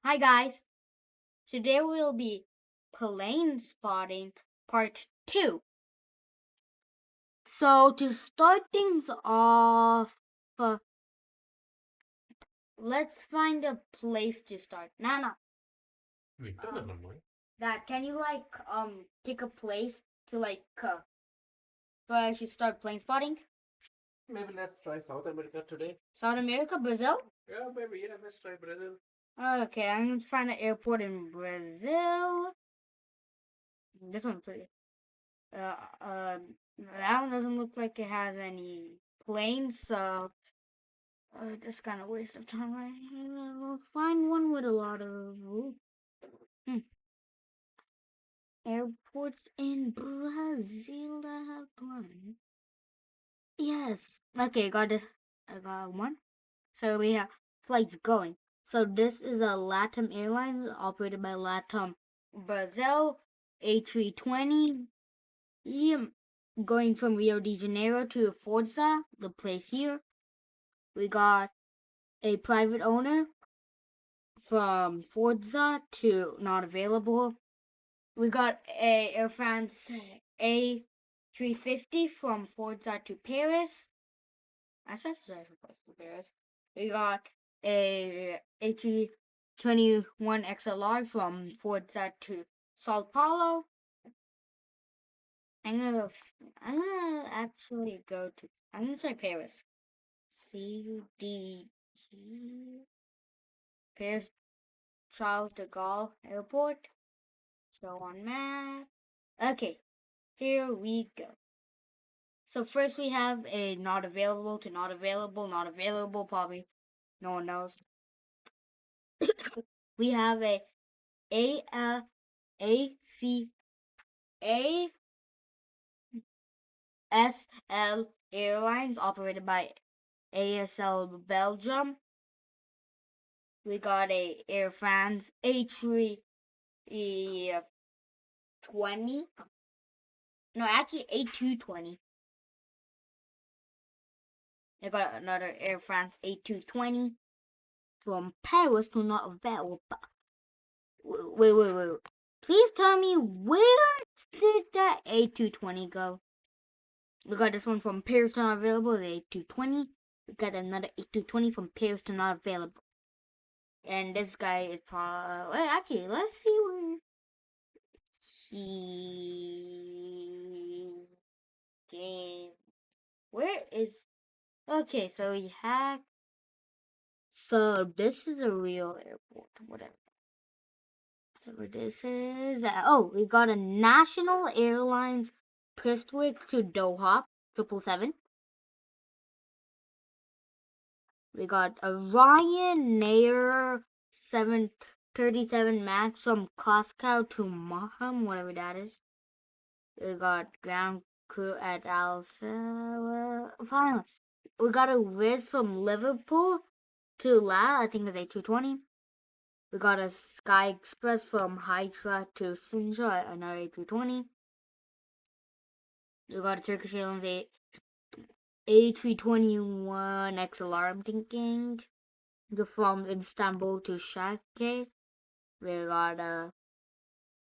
Hi guys, today we'll be plane spotting part 2. So to start things off, uh, let's find a place to start. Nana, Dad, can you pick a place to where I should start plane spotting? Maybe let's try South America today. South America, Brazil? Yeah, maybe. Yeah, let's try Brazil. Okay, I'm gonna find an airport in Brazil. This one's pretty. Uh, uh, that one doesn't look like it has any planes, so just kind of waste of time. We'll find one with a lot of hmm, airports in Brazil that have one. Yes. Okay, got this. I got one. So we have flights going. So this is a LATAM Airlines operated by LATAM Brazil A320. Yeah, going from Rio de Janeiro to Forza, the place here. We got a private owner from Forza to not available. We got a Air France A350 from Forza to Paris. Actually, that's supposed to Paris. We got a A321 XLR from Forza to Sao Paulo. I'm gonna actually go to. I'm gonna say Paris. CDG Paris Charles de Gaulle Airport. Show on map. Okay, here we go. So first we have a not available to not available, not available, probably no one knows. We have A C A S L Airlines operated by ASL Belgium. We got a Air France A320. No, actually A220. I got another Air France A220 from Paris to not available. Wait. Please tell me where did that A220 go? We got this one from Paris to not available, the A220. We got another A220 from Paris to not available. And this guy is probably. Wait, actually, let's see where he came. Where is. Okay, so we have. So this is a real airport, whatever. Whatever this is. Oh, we got a National Airlines Prestwick to Doha, 777. We got a Ryanair 737 Max from Moscow to Maham, whatever that is. We got ground crew at Al. Finally, we got a Riz from Liverpool to La, I think it's A220. We got a Sky Express from Hydra to Sinja, another A320. We got a Turkish Airlines A321 XLR, I'm thinking. From Istanbul to Shake. We got a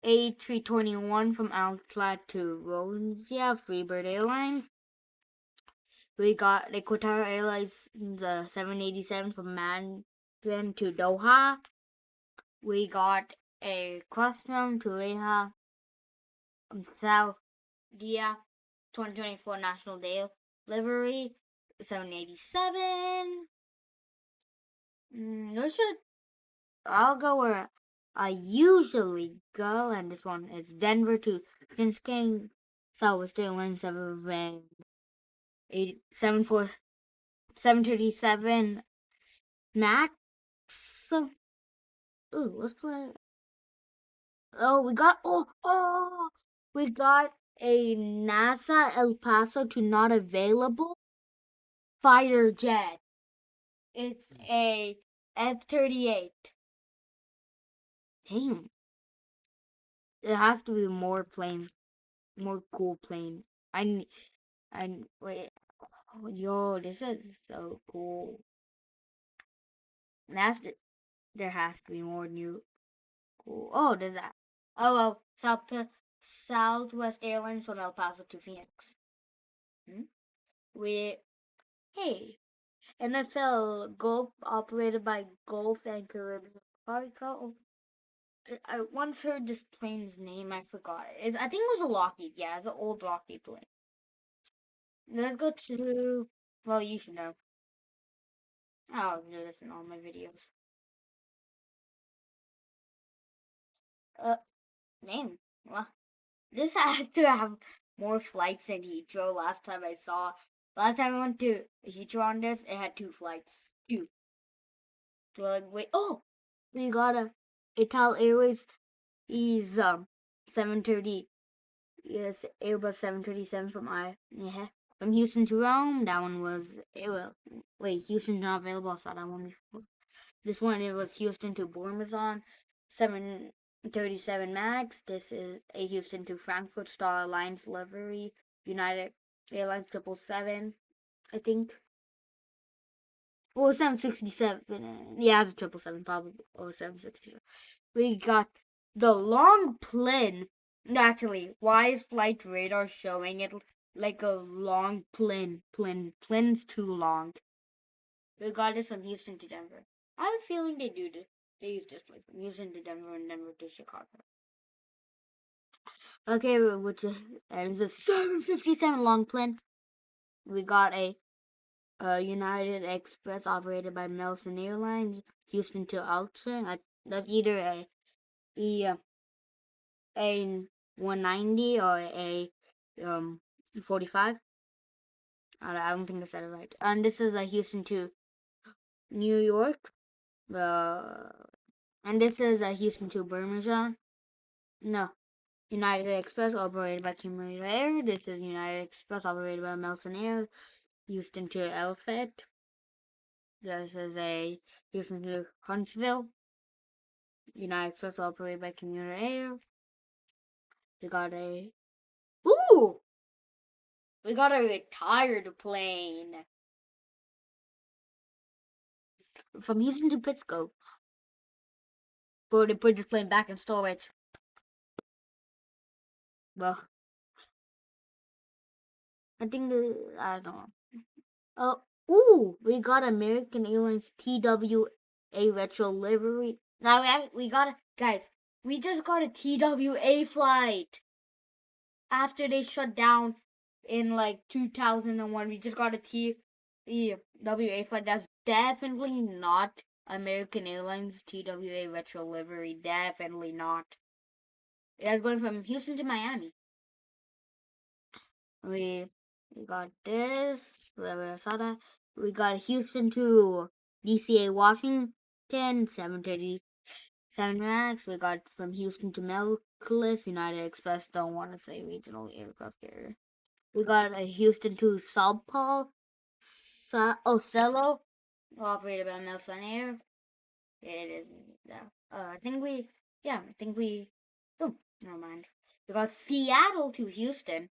A321 from Antwerp to Rosia, Freebird Airlines. We got a Qatar Airlines 787 from Mandarin to Doha. We got a Custom to Leha from Saudi 2024 National Day Livery 787. I'll go where I usually go, and this one is Denver to Kinsking, Southwest Airlines 737 Max. Ooh, let's play. Oh, we got a NASA El Paso to not available fighter jet. It's a F-38. Damn, it has to be more planes, more cool planes. Wait. Oh, yo, this is so cool. That's There has to be more new. Oh, there's that. Oh well, Southwest Airlines from El Paso to Phoenix. Hmm? We hey, NFL Gulf operated by Gulf and Caribbean Cargo. I once heard this plane's name. I forgot it. I think it was a Lockheed. Yeah, it's an old Lockheed plane. Let's go to. Well, you should know. I'll do this in all my videos. Uh, name. Well, this had to have more flights than Heathrow. Last time I went to Heathrow on this, it had 2 flights. Two. So like, wait. Oh, we got a Ital Airways. Is 730. Yes, Airbus 737 from from Houston to Rome. That one was wait, Houston not available. I saw that one before. This one it was Houston to Bournemouth 737 Max. This is a Houston to Frankfurt Star Alliance livery. United Airlines 777. I think. Or 767. Yeah, it's a 777 probably. Or 767. We got the long plane. Actually, why is flight radar showing it like a long plane? Plane's too long. We got this from Houston to Denver. I have a feeling they do this. They use this plane from Houston to Denver and Denver to Chicago. Okay, which is a 757 long plane. We got a United Express operated by Nelson Airlines, Houston to Alton. That's either a 190 or a 45. I don't think I said it right. And this is a Houston to New York. And this is a Houston to Birmingham. No, United Express operated by Commuter Air. This is United Express operated by Melson Air. Houston to Elfett. This is a Houston to Huntsville. United Express operated by Commuter Air. We got a ooh, we got a retired plane from Houston to Pittsburgh. But they put this plane back in storage. Well, I think I don't know. We got American Airlines TWA retro livery. Now we got guys. We just got a TWA flight after they shut down in like 2001. We just got a TWA flight. That's definitely not American Airlines TWA retro livery. Definitely not. It's going from Houston to Miami. We got this. We saw that. We got Houston to DCA Washington 737 Max. We got from Houston to Melcliffe United Express. Don't want to say regional aircraft carrier. We got a Houston to Sao Paulo. Cello operated by Nelson Air. It is that. I think we. Yeah, I think we. Oh, never mind. We got Seattle to Houston.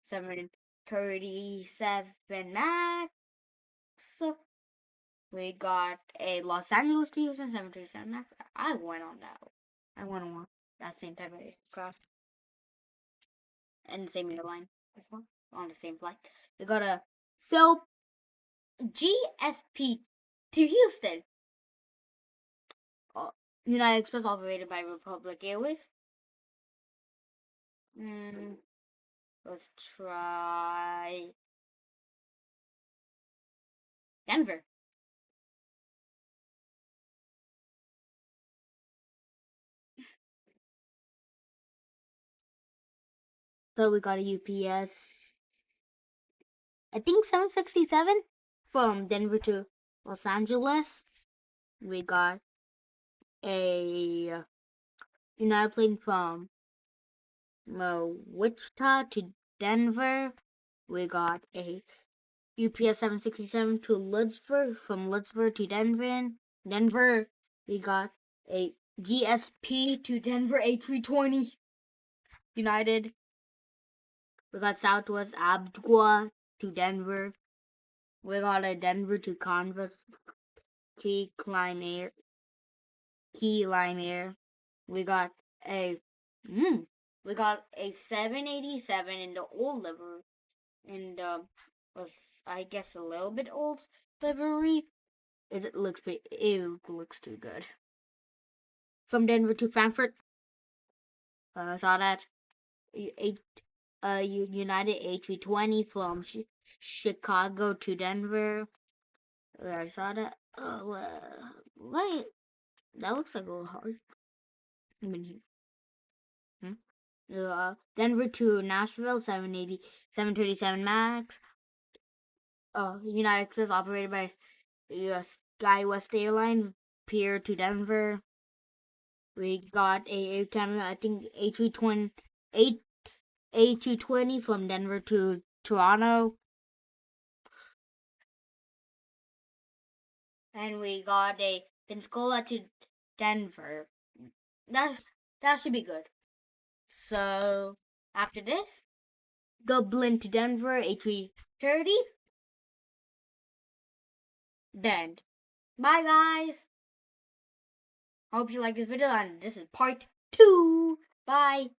737 Max. We got a Los Angeles to Houston 737 Max. I went on that. I went on that same type of aircraft. And the same airline before. On the same flight. We got a GSP to Houston. United Express operated by Republic Airways. Let's try Denver. So we got a UPS. I think 767 from Denver to Los Angeles. We got a United plane from Wichita to Denver. We got a UPS 767 to Lutzford, from Lutzford to Denver. We got a GSP to Denver A320 United. We got Southwest Abdgua to Denver. We got a Denver to Converse T Klein Air Key Lime Air. We got a we got a 787 in the old livery, in the I guess a little bit old livery. It looks too good. From Denver to Frankfurt, saw that United A320 from Chicago to Denver. I saw that. Wait, that looks like a little hard. I mean, Denver to Nashville, 737 Max. United Express operated by SkyWest Airlines, Pier to Denver. We got a camera, I think A220 from Denver to Toronto. And we got a Pensacola to Denver. That should be good. So after this, Dublin to Denver, A330. Then, bye guys. Hope you liked this video, and this is part 2. Bye.